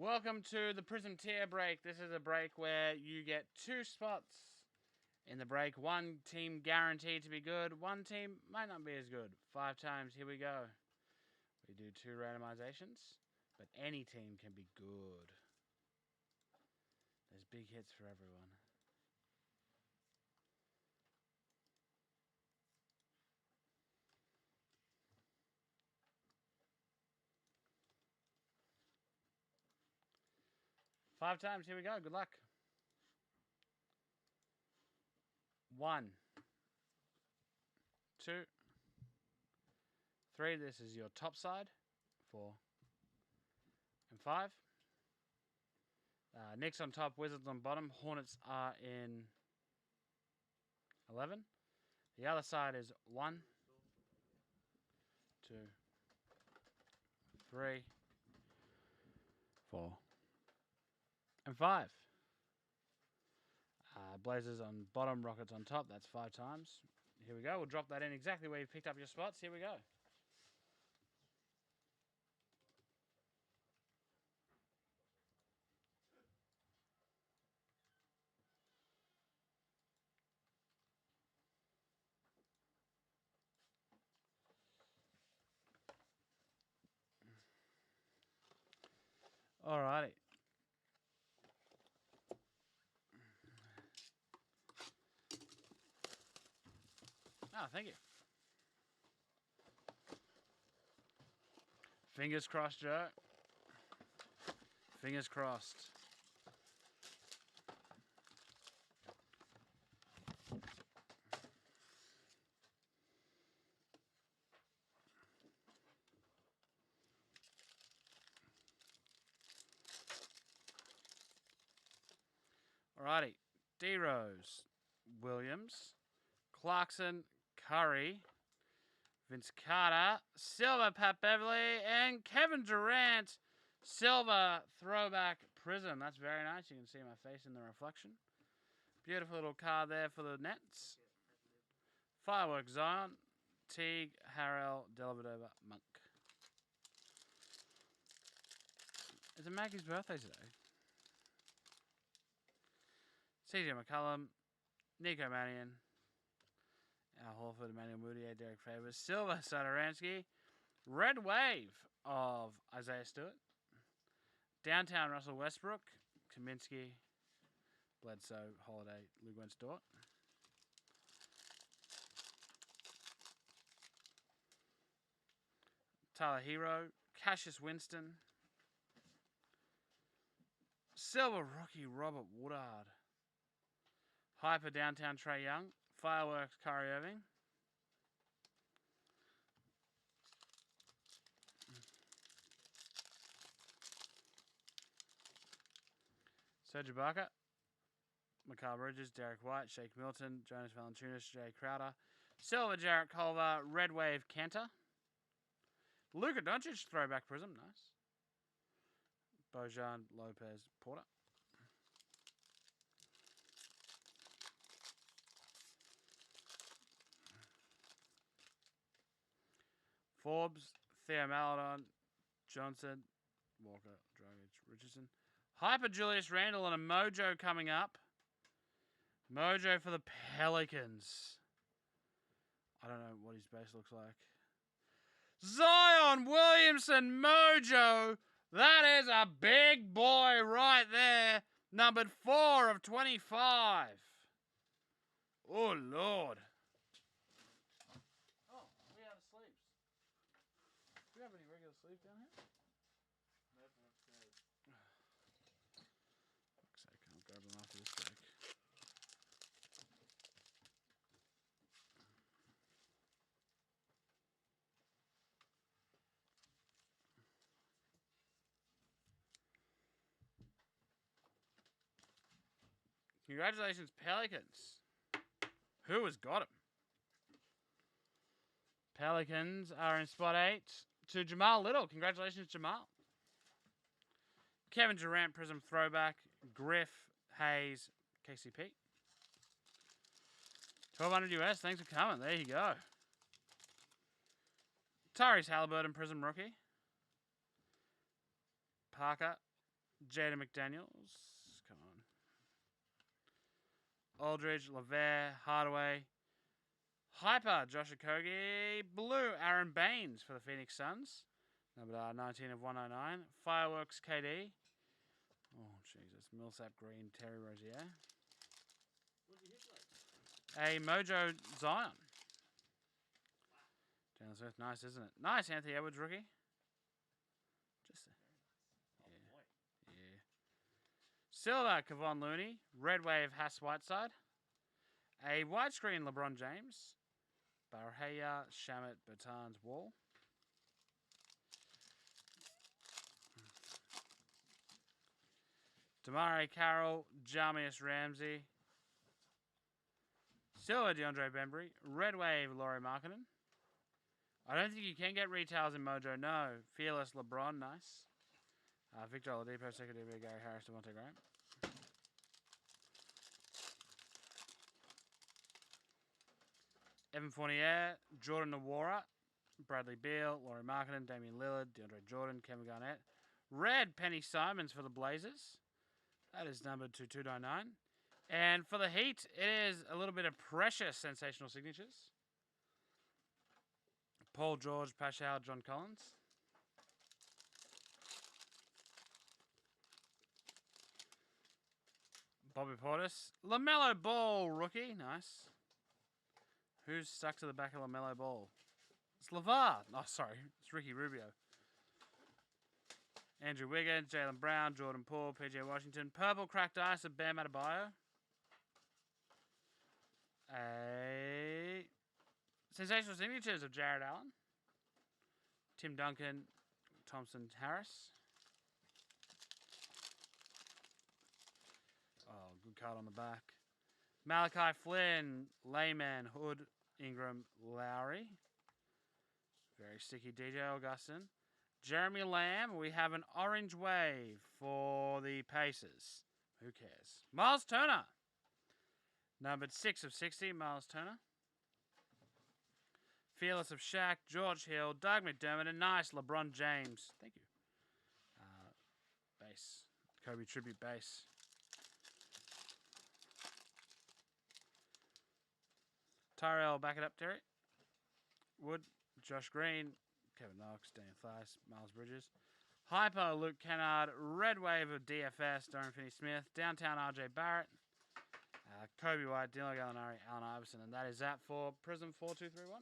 Welcome to the Prizm tier break. This is a break where you get 2 spots in the break. One team guaranteed to be good. One team might not be as good. 5 times. Here we go. We do 2 randomizations, but any team can be good. There's big hits for everyone. Five times. Here we go. Good luck. 1, 2, 3. This is your top side. 4 and 5. Knicks on top, Wizards on bottom. Hornets are in 11. The other side is 1, 2, 3, 4, and 5. Blazers on bottom, Rockets on top. That's 5 times. Here we go. We'll drop that in exactly where you've picked up your spots. Here we go. Alrighty. Oh, thank you. Fingers crossed, Joe. Fingers crossed. Alrighty. D-Rose, Williams, Clarkson, Curry, Vince Carter, Silver, Pat Beverly, and Kevin Durant. Silver throwback Prizm. That's very nice. You can see my face in the reflection. Beautiful little card there for the Nets. Fireworks Zion, Teague, Harrell, Dellavedova, Monk. It's a Maggie's birthday today. CJ McCollum, Nico Mannion, Al Horford, Emmanuel Mudiay, Derek Favors, Silver, Satoransky, Red Wave of Isaiah Stewart, Downtown Russell Westbrook, Kaminsky, Bledsoe, Holiday, Lou Dort. Tyler Hero, Cassius Winston, Silver Rookie Robert Woodard, Hyper Downtown Trae Young, Fireworks Kyrie Irving, Serge Ibaka, Mikal Bridges, Derek White, Shake Milton, Jonas Valanciunas, Jay Crowder, Silver Jarrett Culver, Red Wave Kanter, Luka Doncic throwback Prizm, nice. Bojan Lopez Porter. Forbes, Theo Maladon, Johnson, Walker, Dragic, Richardson. Hyper Julius Randle and a Mojo coming up. Mojo for the Pelicans. I don't know what his base looks like. Zion Williamson Mojo. That is a big boy right there. Numbered 4 of 25. Oh, Lord. Oh, we have sleeves. Do you have any regular sleeves down here? Nope, upstairs. Fuck's sake, I'll grab them after this break. Congratulations, Pelicans. Who has got him? Pelicans are in spot 8 to Jamal Little. Congratulations, Jamal. Kevin Durant, Prizm throwback. Griff, Hayes, KCP. 1200 US. Thanks for coming. There you go. Tyrese Halliburton, Prizm rookie. Parker, Jada McDaniels. Come on. Aldridge, Lavere, Hardaway. Hyper, Josh Okogie. Blue, Aaron Baines for the Phoenix Suns. Number 19 of 109. Fireworks, KD. Oh, Jesus. Millsap Green, Terry Rozier. What did you hit, like? A Mojo Zion. Jalen Smith, nice, isn't it? Nice, Anthony Edwards rookie. Just Oh, boy. yeah. Silver, Kevon Looney. Red Wave, Haas Whiteside. A widescreen, LeBron James. Barhaya, Shamit, Bertans, Wall. Damari Carroll, Jamius Ramsey. Silver, DeAndre Bembry. Red Wave, Laurie Markkinen. I don't think you can get retails in Mojo. No. Fearless LeBron. Nice. Victor Oladipo, second DB, Gary Harris, Devontae Graham. Evan Fournier, Jordan Nwora, Bradley Beal, Laurie Markkinen, Damian Lillard, DeAndre Jordan, Kevin Garnett. Red, Penny Simons for the Blazers. That is numbered to 299. And for the Heat, it is a little bit of precious sensational signatures. Paul George, Pascal, John Collins. Bobby Portis. LaMelo Ball, rookie. Nice. Who's stuck to the back of LaMelo Ball? It's LeVar. Oh, sorry. It's Ricky Rubio. Andrew Wiggins, Jaylen Brown, Jordan Poole, PJ Washington. Purple cracked ice of Bam Adebayo. A sensational signatures of Jared Allen. Tim Duncan, Thompson Harris. Oh, good card on the back. Malachi Flynn, Layman, Hood, Ingram, Lowry. Very sticky DJ Augustin. Jeremy Lamb, we have an orange wave for the Pacers. Who cares? Miles Turner. Numbered 6 of 60, Miles Turner. Fearless of Shaq, George Hill, Doug McDermott, and nice LeBron James. Thank you. Base. Kobe Tribute base. Tyrell, back it up, Terry. Wood, Josh Green, Kevin Knox, Daniel Thies, Miles Bridges. Hyper, Luke Kennard. Red Wave of DFS, Dorian Finney-Smith. Downtown, RJ Barrett. Kobe White, Dylan Gallinari, Allen Iverson. And that is that for Prizm 4231.